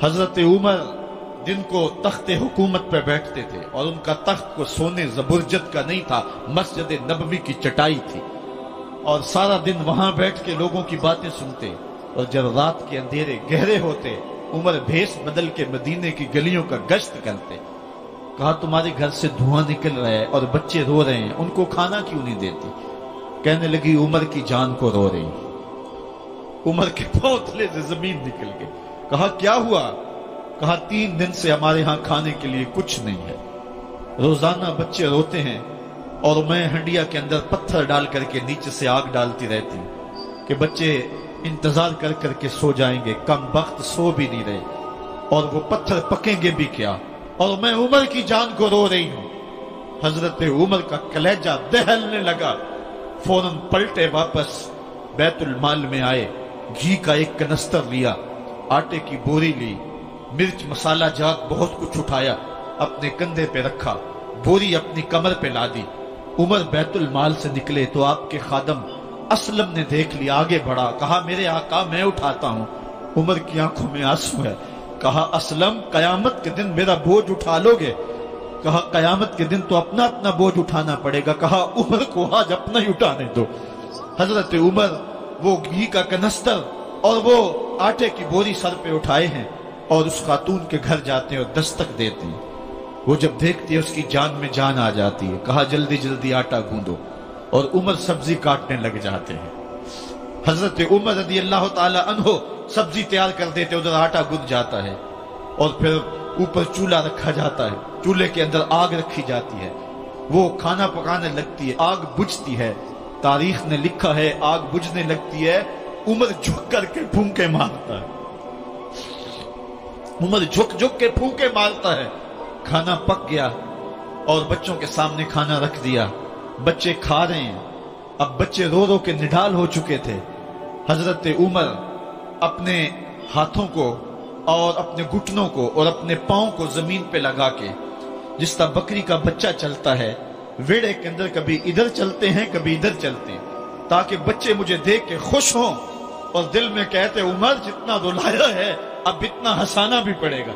حضرت عمر جن کو تخت حکومت پہ بیٹھتے تھے اور ان کا تخت کو سونے زبرجد کا نہیں تھا، مسجد نبوی کی چٹائی تھی، اور سارا دن وہاں بیٹھ کے لوگوں کی باتیں سنتے، اور جب رات کے اندھیرے گہرے ہوتے عمر بھیس بدل کے مدینے کی گلیوں کا گشت کرتے۔ کہا تمہارے گھر سے دھواں نکل رہا ہے اور بچے رو رہے ہیں، ان کو کھانا کیوں نہیں دیتی؟ کہنے لگی عمر کی جان کو رو رہی۔ عمر کے پاؤں تلے سے زمین نکل گئی۔ کہا کیا ہوا؟ کہا 3 دن سے ہمارے ہاں کھانے کے لیے کچھ نہیں ہے، روزانہ بچے روتے ہیں اور میں ہنڈیا کے اندر پتھر ڈال کر کے نیچے سے آگ ڈالتی رہتی ہوں کہ بچے انتظار کر کر کے سو جائیں گے، کم وقت سو بھی نہیں رہے، اور وہ پتھر پکیں گے بھی کیا، اور میں عمر کی جان کو رو رہی ہوں۔ حضرت عمر کا کلیجہ دہلنے لگا، فوراً پلٹے، واپس بیت المال میں آئے، گھی کا ایک کنستر لیا، آٹے کی بوری لی، مرچ مسالہ جات بہت کچھ اٹھایا، اپنے کندھے پہ رکھا، بوری اپنی کمر پہ لا دی۔ عمر بیت المال سے نکلے تو آپ کے خادم اسلم نے دیکھ لیا، آگے بڑھا، کہا میرے آقا میں اٹھاتا ہوں۔ عمر کی آنکھوں میں آنسو ہے۔ کہا اسلم قیامت کے دن میرا بوجھ اٹھا لو گے؟ کہا قیامت کے دن تو اپنا اپنا بوجھ اٹھانا پڑے گا۔ کہا عمر کو آج اپنا ہی اٹھانے دو۔ حضرت عمر وہ گھی کا کنستر اور وہ آٹے کی بوری سر پہ اٹھائے ہیں اور اس خاتون کے گھر جاتے ہیں اور دستک دیتے ہیں۔ وہ جب دیکھتی ہے اس کی جان میں جان آ جاتی ہے۔ کہا جلدی جلدی آٹا گوندو، اور عمر سبزی کاٹنے لگ جاتے ہیں۔ حضرت عمر رضی اللہ تعالی عنہ سبزی تیار کر دیتے، ادھر آٹا گند جاتا ہے، اور پھر اوپر چولہا رکھا جاتا ہے، چولہے کے اندر آگ رکھی جاتی ہے، وہ کھانا پکانے لگتی ہے، آگ بجھتی ہے۔ تاریخ نے لکھا ہے آگ بجھنے لگتی ہے، عمر جھک کر کے پھونکے مارتا ہے، عمر جھک جھک کے پھونکے مارتا ہے۔ کھانا پک گیا اور بچوں کے سامنے کھانا رکھ دیا، بچے کھا رہے ہیں۔ اب بچے رو رو کے نڈال ہو چکے تھے۔ حضرت عمر اپنے ہاتھوں کو اور اپنے گھٹنوں کو اور اپنے پاؤں کو زمین پہ لگا کے، جس طرح بکری کا بچہ چلتا ہے، ویڑے کے اندر کبھی ادھر چلتے ہیں کبھی ادھر چلتے ہیں، تاکہ بچے مجھے دیکھ کے خوش ہوں اور دل میں کہتے عمر جتنا رلایا ہے اب اتنا ہنسانا بھی پڑے گا۔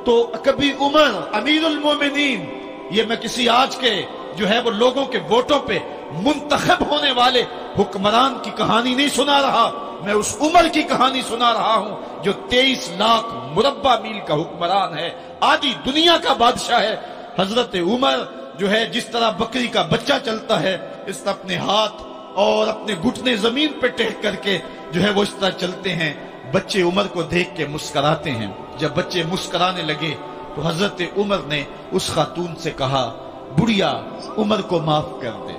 تو کبھی عمر امیر المومنین، یہ میں کسی آج کے جو ہے وہ لوگوں کے ووٹوں پہ منتخب ہونے والے حکمران کی کہانی نہیں سنا رہا، میں اس عمر کی کہانی سنا رہا ہوں جو 23 لاکھ مربع میل کا حکمران ہے، آدھی دنیا کا بادشاہ ہے۔ حضرت عمر جو ہے جس طرح بکری کا بچہ چلتا ہے، اس طرح اپنے ہاتھ اور اپنے گھٹنے زمین پہ ٹیک کر کے جو ہے وہ اس طرح چلتے ہیں۔ بچے عمر کو دیکھ کے مسکراتے ہیں۔ جب بچے مسکرانے لگے تو حضرت عمر نے اس خاتون سے کہا بڑھیا عمر کو معاف کر دے۔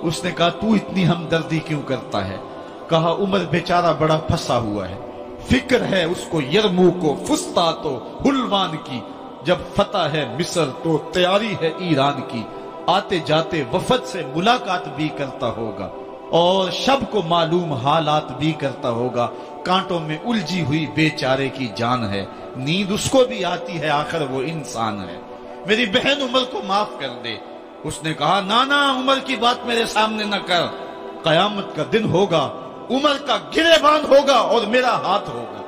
اس نے کہا تو اتنی ہمدردی کیوں کرتا ہے؟ کہا عمر بیچارہ بڑا پھنسا ہوا ہے، فکر ہے اس کو یرموک و فسطاط و حلوان کی، جب فتح ہے مصر تو تیاری ہے ایران کی، آتے جاتے وفد سے ملاقات بھی کرتا ہوگا اور شب کو معلوم حالات بھی کرتا ہوگا، کانٹوں میں الجھی ہوئی بیچارے کی جان ہے، نیند اس کو بھی آتی ہے، آخر وہ انسان ہے، میری بہن عمر کو معاف کر دے۔ اس نے کہا نانا عمر کی بات میرے سامنے نہ کر، قیامت کا دن ہوگا، عمر کا گریبان ہوگا اور میرا ہاتھ ہوگا۔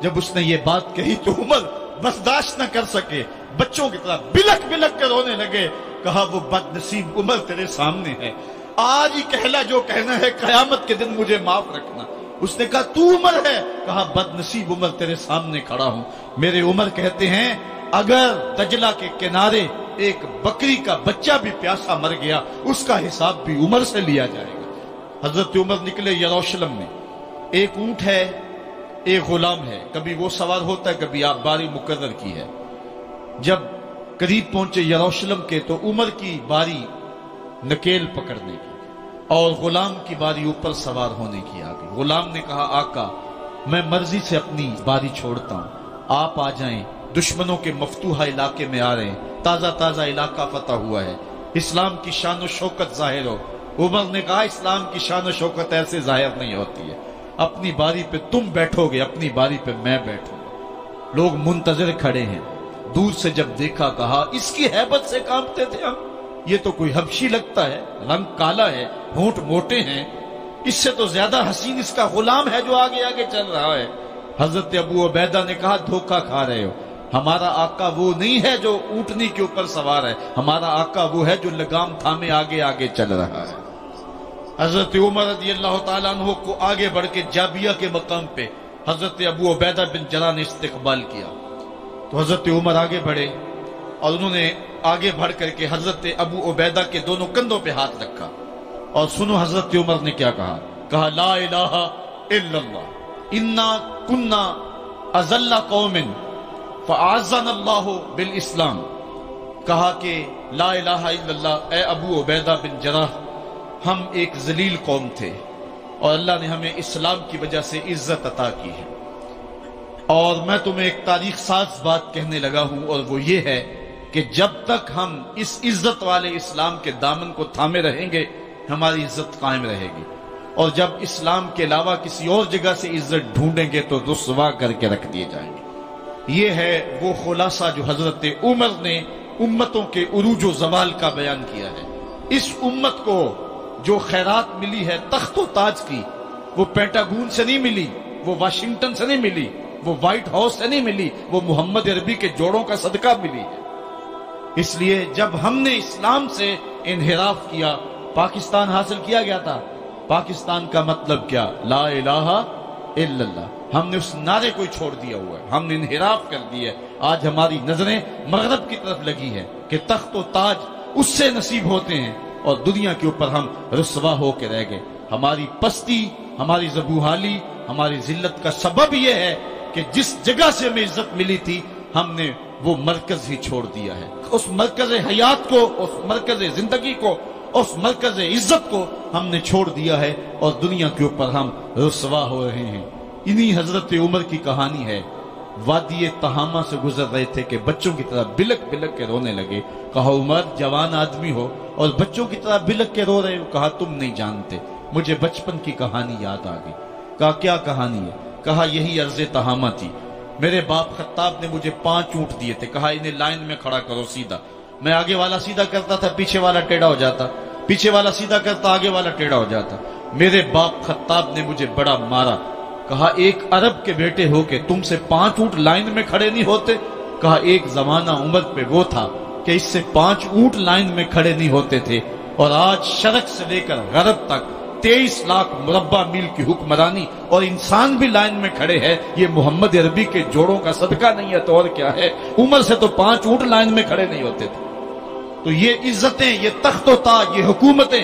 جب اس نے یہ بات کہی تو عمر برداشت نہ کر سکے، بچوں کی طرح بلک بلک کر رونے لگے۔ کہا وہ بد نصیب عمر تیرے سامنے ہے، آج ہی کہلا جو کہنا ہے، قیامت کے دن مجھے معاف رکھنا۔ اس نے کہا تو عمر ہے؟ کہا بد نصیب عمر تیرے سامنے کھڑا ہوں۔ میرے عمر کہتے ہیں اگر دجلہ کے کنارے ایک بکری کا بچہ بھی پیاسا مر گیا، اس کا حساب بھی عمر سے لیا جائے گا۔ حضرت عمر نکلے یروشلم میں، ایک اونٹ ہے ایک غلام ہے، کبھی وہ سوار ہوتا ہے کبھی آپ باری مقرر کی ہے۔ جب قریب پہنچے یروشلم کے تو عمر کی باری نکیل پکڑنے کی اور غلام کی باری اوپر سوار ہونے کی آ گئی۔ غلام نے کہا آقا میں مرضی سے اپنی باری چھوڑتا ہوں، آپ آ جائیں، دشمنوں کے مفتوحہ علاقے میں آ رہے ہیں، تازہ تازہ علاقہ فتح ہوا ہے، اسلام کی شان و شوکت ظاہر ہو۔ عمر نے کہا اسلام کی شان و شوکت ایسے ظاہر نہیں ہوتی ہے، اپنی باری پہ تم بیٹھو گے، اپنی باری پہ میں بیٹھوں گا۔ لوگ منتظر کھڑے ہیں، دور سے جب دیکھا کہا اس کی ہیبت سے کانپتے تھے ہم، یہ تو کوئی حبشی لگتا ہے، رنگ کالا ہے، ہونٹ موٹے ہیں، اس سے تو زیادہ حسین اس کا غلام ہے جو آگے آگے چل رہا ہے۔ حضرت ابو عبیدہ نے کہا دھوکہ کھا رہے ہو، ہمارا آقا وہ نہیں ہے جو اونٹنی کے اوپر سوار ہے، ہمارا آقا وہ ہے جو لگام تھامے آگے آگے چل رہا ہے۔ حضرت عمر رضی اللہ تعالیٰ عنہ کو آگے بڑھ کے جابیہ کے مقام پہ حضرت ابو عبیدہ بن جراح نے استقبال کیا، تو حضرت عمر آگے بڑھے اور انہوں نے آگے بڑھ کر کے حضرت ابو عبیدہ کے دونوں کندھوں پہ ہاتھ رکھا، اور سنو حضرت عمر نے کیا کہا لا الہ الا اللہ انا کنا اذل قوم فاعزنا اللہ بالاسلام، کہا کہ لا الہ الا اللہ، اے ابو عبیدہ بن جراح، ہم ایک ذلیل قوم تھے اور اللہ نے ہمیں اسلام کی وجہ سے عزت عطا کی ہے، اور میں تمہیں ایک تاریخ ساز بات کہنے لگا ہوں، اور وہ یہ ہے کہ جب تک ہم اس عزت والے اسلام کے دامن کو تھامے رہیں گے ہماری عزت قائم رہے گی، اور جب اسلام کے علاوہ کسی اور جگہ سے عزت ڈھونڈیں گے تو رسوا کر کے رکھ دیے جائیں گے۔ یہ ہے وہ خلاصہ جو حضرت عمر نے امتوں کے عروج و زوال کا بیان کیا ہے۔ اس امت کو جو خیرات ملی ہے تخت و تاج کی، وہ پینٹاگون سے نہیں ملی، وہ واشنگٹن سے نہیں ملی، وہ وائٹ ہاؤس سے نہیں ملی، وہ محمد عربی کے جوڑوں کا صدقہ ملی ہے۔ اس لیے جب ہم نے اسلام سے انحراف کیا، پاکستان حاصل کیا گیا تھا۔ پاکستان کا مطلب کیا؟ لا الہ الا اللہ۔ ہم نے اس نعرے کو چھوڑ دیا ہوا ہے، ہم نے انحراف کر دیا ہے۔ آج ہماری نظریں مغرب کی طرف لگی ہے کہ تخت و تاج اس سے نصیب ہوتے ہیں، اور دنیا کے اوپر ہم رسوا ہو کے رہ گئے۔ ہماری پستی، ہماری زبوحالی، ہماری ذلت کا سبب یہ ہے کہ جس جگہ سے ہمیں عزت ملی تھی ہم نے وہ مرکز ہی چھوڑ دیا ہے۔ اس مرکز حیات کو، اس مرکز زندگی کو، اس مرکز عزت کو ہم نے چھوڑ دیا ہے، اور دنیا کے اوپر ہم رسوا ہو رہے ہیں۔ انہی حضرت عمر کی کہانی ہے۔ وادی تہامہ سے گزر رہے تھے کہ بچوں کی طرح بلک بلک کے رونے لگے۔ کہا عمر جوان آدمی ہو اور بچوں کی طرح بلک کے رو رہے ہو؟ کہا تم نہیں جانتے، مجھے بچپن کی کہانی یاد آ گئی۔ کہا کیا کہانی ہے؟ کہا یہی عرض تہامہ تھی، میرے باپ خطاب نے مجھے 5 اونٹ دیے تھے، کہا انہیں لائن میں کھڑا کرو سیدھا۔ میں آگے والا سیدھا کرتا تھا، پیچھے والا ٹیڑھا ہو جاتا، پیچھے والا سیدھا کرتا، آگے والا ٹیڑھا ہو جاتا۔ میرے باپ خطاب نے مجھے بڑا مارا۔ کہا ایک عرب کے بیٹے ہو کہ تم سے 5 اونٹ لائن میں کھڑے نہیں ہوتے؟ کہا ایک زمانہ عمر پہ وہ تھا کہ اس سے 5 اونٹ لائن میں کھڑے نہیں ہوتے تھے، اور آج شرق سے لے کر غرب تک 23 لاکھ مربع میل کی حکمرانی اور انسان بھی لائن میں کھڑے ہیں۔ یہ محمد عربی کے جوڑوں کا صدقہ نہیں ہے تو اور کیا ہے؟ عمر سے تو 5 اونٹ لائن میں کھڑے نہیں ہوتے تھے۔ تو یہ عزتیں، یہ تخت و تاج، یہ حکومتیں